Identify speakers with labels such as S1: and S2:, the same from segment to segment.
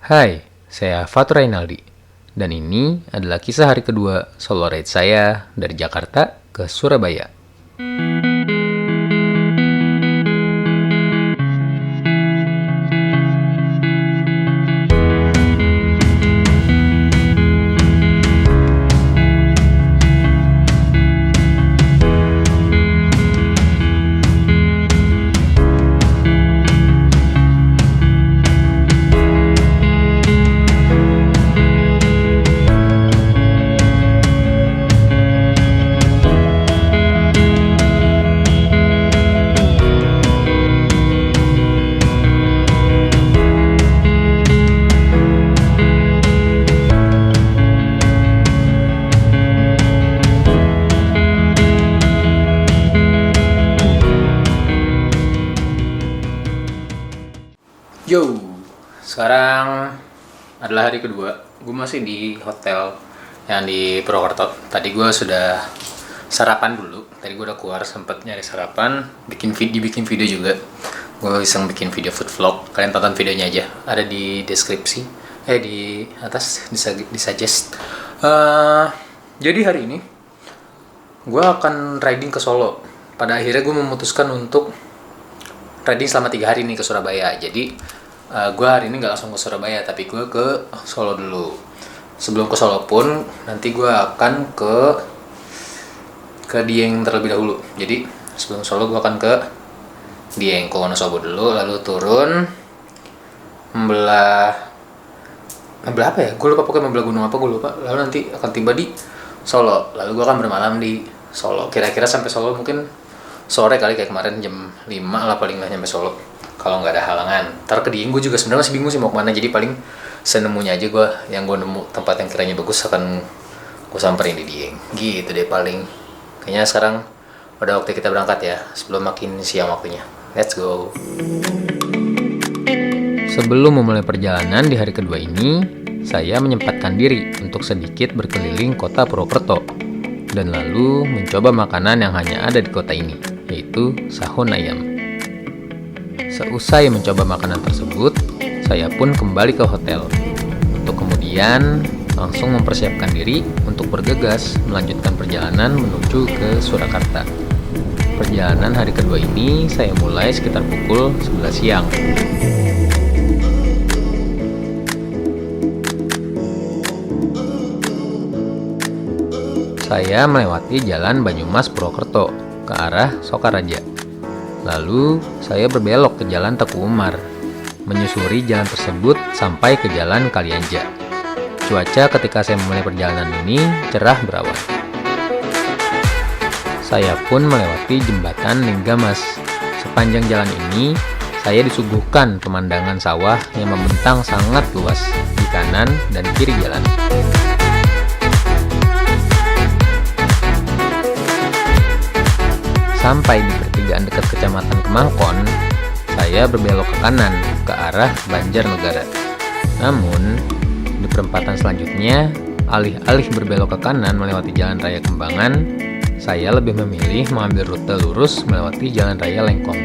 S1: Hai, saya Fatur Rainaldi, dan ini adalah kisah hari kedua solo ride saya dari Jakarta ke Surabaya. Yo, sekarang adalah hari kedua. Gue masih di hotel yang di Purwokerto. Tadi gue sudah sarapan dulu. Tadi gue udah keluar sempet nyari sarapan, bikin video juga. Gue iseng bikin video food vlog. Kalian tonton videonya aja. Ada di deskripsi. Di atas di suggest. Jadi hari ini gue akan riding ke Solo. Pada akhirnya gue memutuskan untuk riding selama 3 hari nih ke Surabaya. Jadi gue hari ini nggak langsung ke Surabaya, tapi gue ke Solo dulu. Sebelum ke Solo pun nanti gue akan ke Dieng terlebih dahulu. Jadi sebelum Solo gue akan ke Dieng, ke Wonosobo dulu, lalu turun membelah apa ya? Gue lupa, pokoknya membelah gunung apa gue lupa. Lalu nanti akan tiba di Solo. Lalu gue akan bermalam di Solo. Kira-kira sampai Solo mungkin sore kali, kayak kemarin jam 5 lah paling nggak nyampe Solo kalau nggak ada halangan. Ntar ke Dieng gue juga sebenarnya masih bingung sih mau kemana, jadi paling senemunya aja gue nemu tempat yang kiranya bagus akan gue samperin di Dieng gitu deh paling. Kayaknya sekarang udah waktu kita berangkat ya, sebelum makin siang waktunya. Let's go. Sebelum memulai perjalanan di hari kedua ini, saya menyempatkan diri untuk sedikit berkeliling kota Purwokerto dan lalu mencoba makanan yang hanya ada di kota ini, yaitu sahun ayam. Seusai mencoba makanan tersebut, saya pun kembali ke hotel untuk kemudian langsung mempersiapkan diri untuk bergegas melanjutkan perjalanan menuju ke Surakarta. Perjalanan hari kedua ini saya mulai sekitar pukul 11 siang. Saya melewati jalan Banyumas Purwokerto ke arah Sokaraja. Lalu saya berbelok ke jalan Teku Umar, menyusuri jalan tersebut sampai ke jalan Kalianja. Cuaca ketika saya memulai perjalanan ini cerah berawan. Saya pun melewati jembatan Linggamas. Sepanjang jalan ini, saya disuguhkan pemandangan sawah yang membentang sangat luas di kanan dan kiri jalan. Sampai di pertigaan dekat Kecamatan Kemangkon, saya berbelok ke kanan ke arah Banjarnegara. Namun, di perempatan selanjutnya, alih-alih berbelok ke kanan melewati Jalan Raya Kembangan, saya lebih memilih mengambil rute lurus melewati Jalan Raya Lengkong.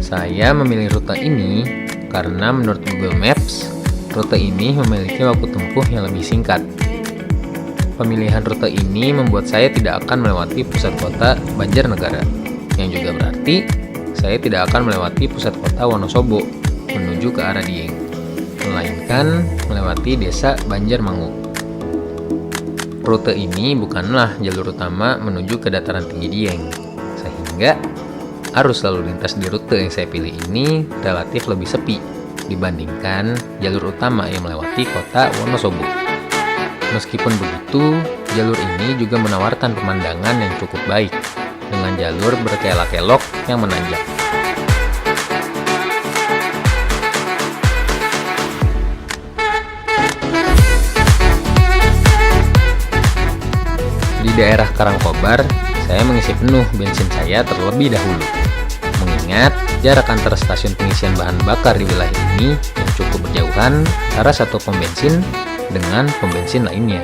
S1: Saya memilih rute ini karena menurut Google Maps, rute ini memiliki waktu tempuh yang lebih singkat. Pemilihan rute ini membuat saya tidak akan melewati pusat kota Banjarnegara, yang juga berarti saya tidak akan melewati pusat kota Wonosobo menuju ke arah Dieng, melainkan melewati desa Banjarmangu. Rute ini bukanlah jalur utama menuju ke dataran tinggi Dieng, sehingga arus lalu lintas di rute yang saya pilih ini relatif lebih sepi dibandingkan jalur utama yang melewati kota Wonosobo. Meskipun begitu, jalur ini juga menawarkan pemandangan yang cukup baik dengan jalur berkelok-kelok yang menanjak. Di daerah Karangkobar, saya mengisi penuh bensin saya terlebih dahulu. Mengingat jarak antara stasiun pengisian bahan bakar di wilayah ini yang cukup berjauhan antara satu pom bensin dengan pom bensin lainnya.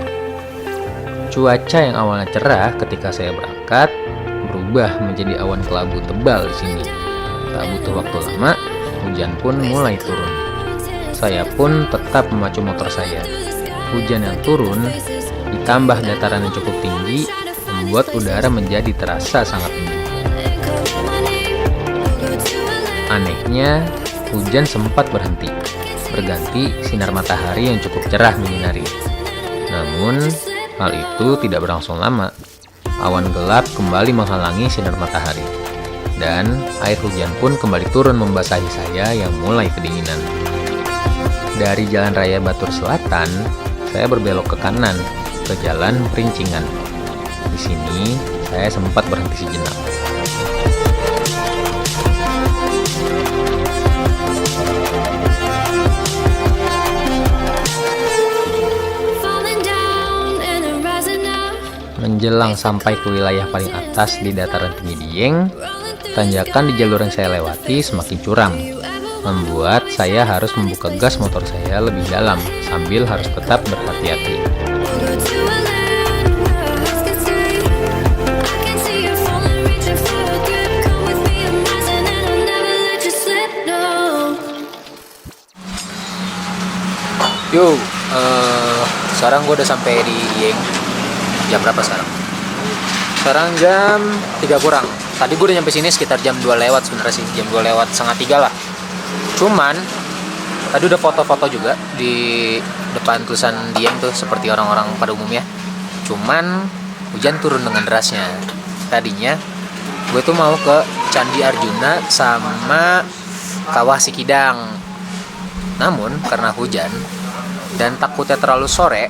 S1: Cuaca yang awalnya cerah ketika saya berangkat berubah menjadi awan kelabu tebal di sini. Tak butuh waktu lama, hujan pun mulai turun. Saya pun tetap memacu motor saya. Hujan yang turun, ditambah dataran yang cukup tinggi, membuat udara menjadi terasa sangat dingin. Anehnya, hujan sempat berhenti, berganti sinar matahari yang cukup cerah menyinari. Namun, hal itu tidak berlangsung lama. Awan gelap kembali menghalangi sinar matahari, dan air hujan pun kembali turun membasahi saya yang mulai kedinginan. Dari Jalan Raya Batur Selatan, saya berbelok ke kanan, ke Jalan Perincingan. Di sini, saya sempat berhenti sejenak. Menjelang sampai ke wilayah paling atas di dataran tinggi Dieng, tanjakan di jalur yang saya lewati semakin curam, membuat saya harus membuka gas motor saya lebih dalam sambil harus tetap berhati-hati.
S2: Yo, sekarang gue udah sampai di Dieng. Jam berapa sekarang? Sekarang jam 3 kurang. Tadi gue udah nyampe sini sekitar jam 2 lewat sebenarnya sih. Jam 2 lewat setengah 3 lah. Cuman tadi udah foto-foto juga di depan tulisan Dieng tuh seperti orang-orang pada umumnya. Cuman hujan turun dengan derasnya. Tadinya gue tuh mau ke Candi Arjuna sama Kawah Sikidang. Namun karena hujan dan takutnya terlalu sore,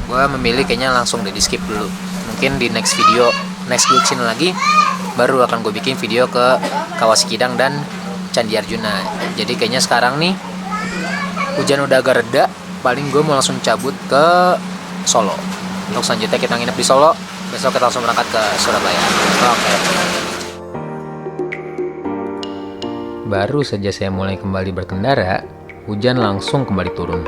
S2: gue memilih kayaknya langsung di skip dulu. Mungkin di next gue kesini lagi, baru akan gue bikin video ke Kawah Sikidang dan Candi Arjuna. Jadi kayaknya sekarang nih hujan udah agak reda, paling gue mau langsung cabut ke Solo. Untuk selanjutnya kita nginep di Solo, besok kita langsung berangkat ke Surabaya. Oke.
S1: Baru saja saya mulai kembali berkendara, hujan langsung kembali turun.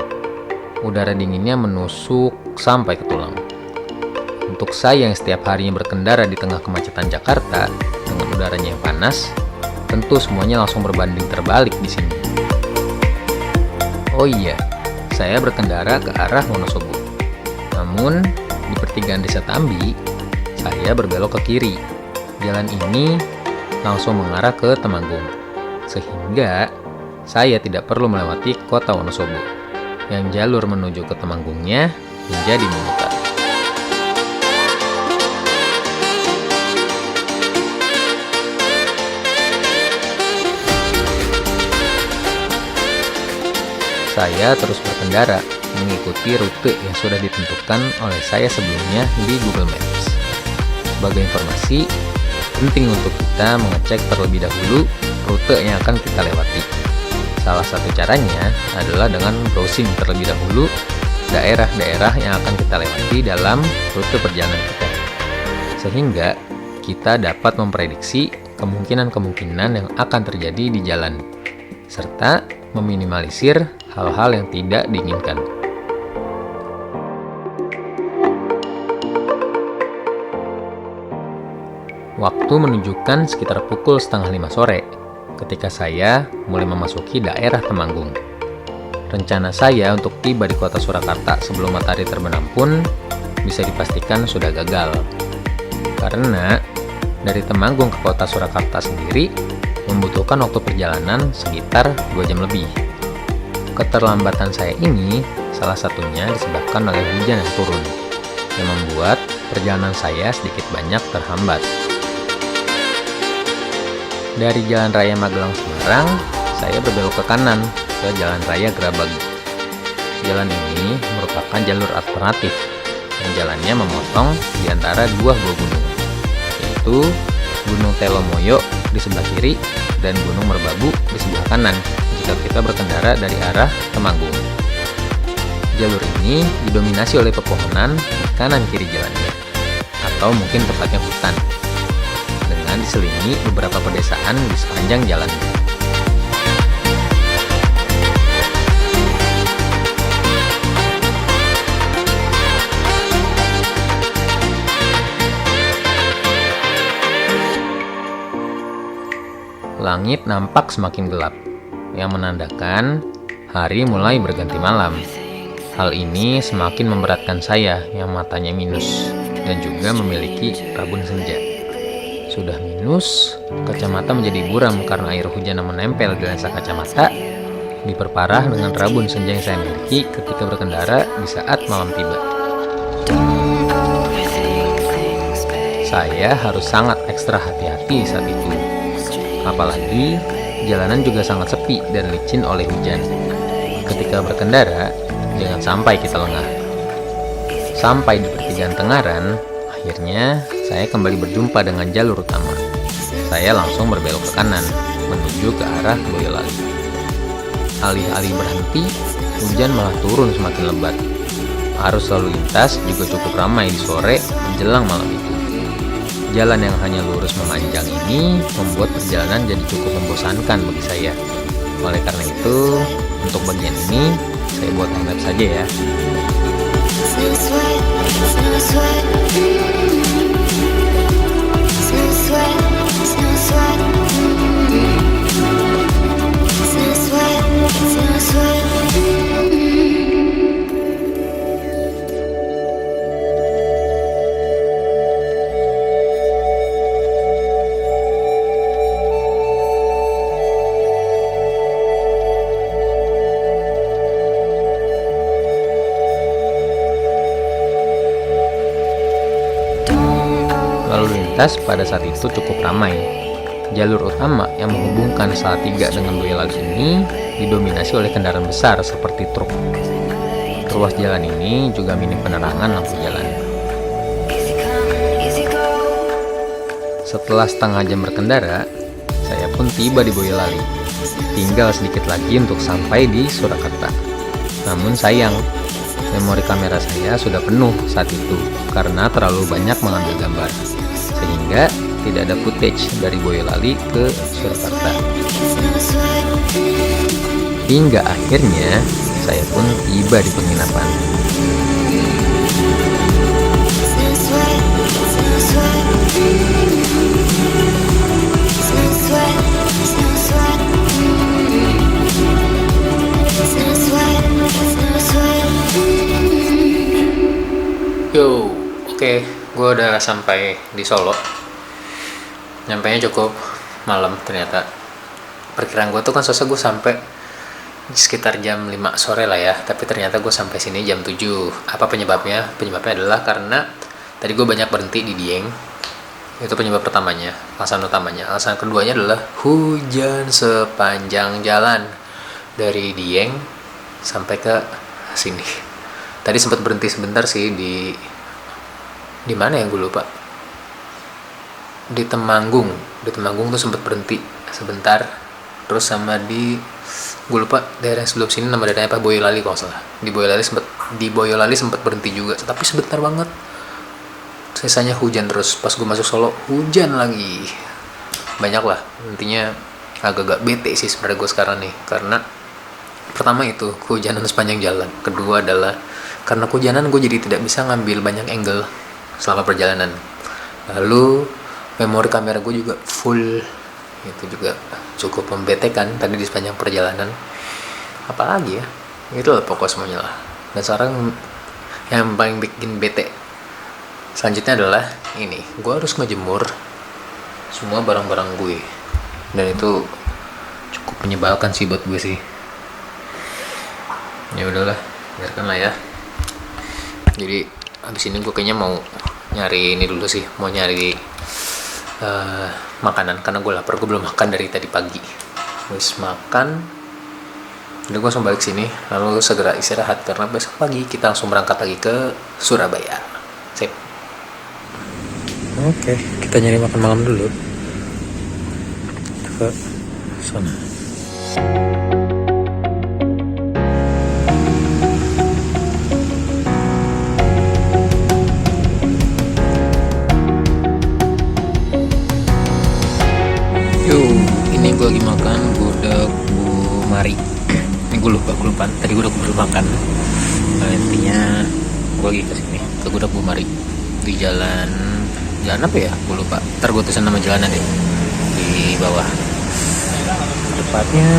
S1: Udara dinginnya menusuk sampai ke tulang. Untuk saya yang setiap harinya berkendara di tengah kemacetan Jakarta dengan udaranya yang panas, tentu semuanya langsung berbanding terbalik di sini. Oh iya, saya berkendara ke arah Wonosobo. Namun, di pertigaan Desa Tambi, saya berbelok ke kiri. Jalan ini langsung mengarah ke Temanggung, sehingga saya tidak perlu melewati kota Wonosobo, yang jalur menuju ke Temanggungnya menjadi memutar. Saya terus berkendara mengikuti rute yang sudah ditentukan oleh saya sebelumnya di Google Maps. Sebagai informasi, penting untuk kita mengecek terlebih dahulu rute yang akan kita lewati. Salah satu caranya adalah dengan browsing terlebih dahulu daerah-daerah yang akan kita lewati dalam rute perjalanan kita, sehingga kita dapat memprediksi kemungkinan-kemungkinan yang akan terjadi di jalan, serta meminimalisir hal-hal yang tidak diinginkan. Waktu menunjukkan sekitar pukul 4:30 sore ketika saya mulai memasuki daerah Temanggung. Rencana saya untuk tiba di kota Surakarta sebelum matahari terbenam pun bisa dipastikan sudah gagal. Karena dari Temanggung ke kota Surakarta sendiri membutuhkan waktu perjalanan sekitar 2 jam lebih. Keterlambatan saya ini salah satunya disebabkan oleh hujan yang turun, yang membuat perjalanan saya sedikit banyak terhambat. Dari Jalan Raya Magelang Semarang, saya berbelok ke kanan ke Jalan Raya Grabag. Jalan ini merupakan jalur alternatif yang jalannya memotong di antara dua gunung, yaitu Gunung Telomoyo di sebelah kiri dan Gunung Merbabu di sebelah kanan jika kita berkendara dari arah Temanggung. Jalur ini didominasi oleh pepohonan di kanan kiri jalannya, atau mungkin tepatnya hutan, dengan diselingi beberapa pedesaan di sepanjang jalan. Langit nampak semakin gelap, yang menandakan Hari mulai berganti malam. Hal ini semakin memberatkan saya yang matanya minus dan juga memiliki rabun senja. Sudah minus, kacamata menjadi buram karena air hujan yang menempel di lensa kacamata, diperparah dengan rabun senja yang saya miliki ketika berkendara di saat malam tiba. Saya harus sangat ekstra hati-hati saat itu. Apalagi jalanan juga sangat sepi dan licin oleh hujan. Ketika berkendara, jangan sampai kita lengah. Sampai di pertigaan Tengaran, akhirnya saya kembali berjumpa dengan jalur utama. Saya langsung berbelok ke kanan, menuju ke arah Boyolali. Alih-alih berhenti, hujan malah turun semakin lebat. Arus lalu lintas juga cukup ramai di sore menjelang malam itu. Jalan yang hanya lurus memanjang ini membuat perjalanan jadi cukup membosankan bagi saya. Oleh karena itu, untuk bagian ini, saya buat map saja ya. Lalu lintas pada saat itu cukup ramai. Jalur utama yang menghubungkan Salatiga dengan Boyolali ini didominasi oleh kendaraan besar seperti truk. Ruas jalan ini juga minim penerangan lampu jalan. Setelah setengah jam berkendara, saya pun tiba di Boyolali. Tinggal sedikit lagi untuk sampai di Surakarta. Namun sayang, memori kamera saya sudah penuh saat itu karena terlalu banyak mengambil gambar, sehingga tidak ada footage dari Boyolali ke Surakarta. Hingga akhirnya saya pun tiba di penginapan. Yo, oke, gue udah sampai di Solo. Nyampainya cukup malam ternyata. Perkiraan gue tuh kan selesai gue sampai sekitar jam 5 sore lah ya. Tapi ternyata gue sampai sini jam 7. Apa penyebabnya? Penyebabnya adalah karena tadi gue banyak berhenti di Dieng. Itu penyebab pertamanya, alasan utamanya. Alasan keduanya adalah hujan sepanjang jalan dari Dieng sampai ke sini. Tadi sempat berhenti sebentar sih di mana ya, gue lupa. Di Temanggung tuh sempat berhenti sebentar. Terus sama gue lupa daerah sebelum sini nama daerahnya apa, Boyolali kalau salah. Di Boyolali sempat berhenti juga, tapi sebentar banget. Sisanya hujan terus. Pas gue masuk Solo hujan lagi. Banyak lah. Intinya agak-agak bete sih sebenarnya gue sekarang nih, karena pertama itu kehujanan sepanjang jalan. Kedua adalah karena kehujanan gue jadi tidak bisa ngambil banyak angle selama perjalanan. Lalu memori kamera gue juga full, itu juga cukup membetekan tadi di sepanjang perjalanan. Apalagi ya, itu lah pokok semuanya lah. Dan sekarang yang paling bikin bete selanjutnya adalah ini, gue harus ngejemur semua barang-barang gue, dan itu cukup menyebalkan sih buat gue sih. Ya udahlah, biarkan lah ya. Jadi abis ini gue kayaknya mau nyari ini dulu sih, mau nyari makanan karena gue lapar. Gue belum makan dari tadi pagi. Habis makan, jadi gue langsung balik sini, lalu segera istirahat karena besok pagi kita langsung berangkat lagi ke Surabaya. Sip. Oke, kita nyari makan malam dulu ke sana. Ini gue lagi makan gudeg Bu Mari. Ini gue lupa tadi gue udah makan. Intinya gue lagi kesini ke gudeg Bu Mari di jalan apa ya, gue lupa. Ntar gue tulisin nama jalannya deh di bawah. Tempatnya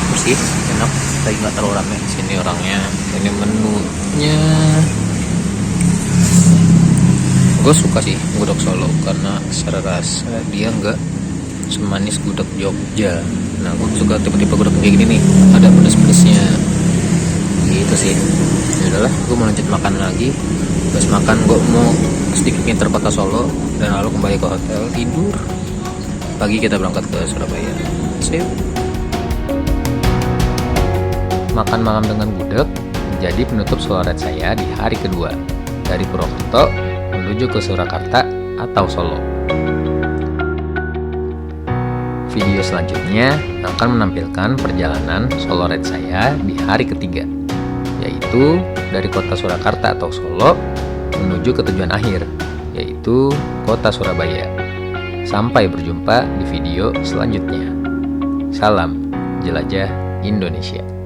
S1: bersih, enak.
S2: lagi nggak terlalu rame.
S1: Sini orangnya, ini menunya. Gue suka sih gudeg Solo karena secara rasa dia nggak semanis gudeg Jogja. Nah, gue suka tipe-tipe gudeg kayak gini nih, ada pedes-pedesnya gitu sih. Ya udahlah, gue mau lanjut makan lagi. Habis makan gue mau sedikit nginter kota Solo dan lalu kembali ke hotel tidur. Pagi kita berangkat ke Surabaya. See you. Makan malam dengan gudeg menjadi penutup soloret saya di hari kedua dari Purwokerto menuju ke Surakarta atau Solo. Video selanjutnya akan menampilkan perjalanan soloret saya di hari ketiga, yaitu dari kota Surakarta atau Solo menuju ke tujuan akhir, yaitu kota Surabaya. Sampai berjumpa di video selanjutnya. Salam jelajah Indonesia.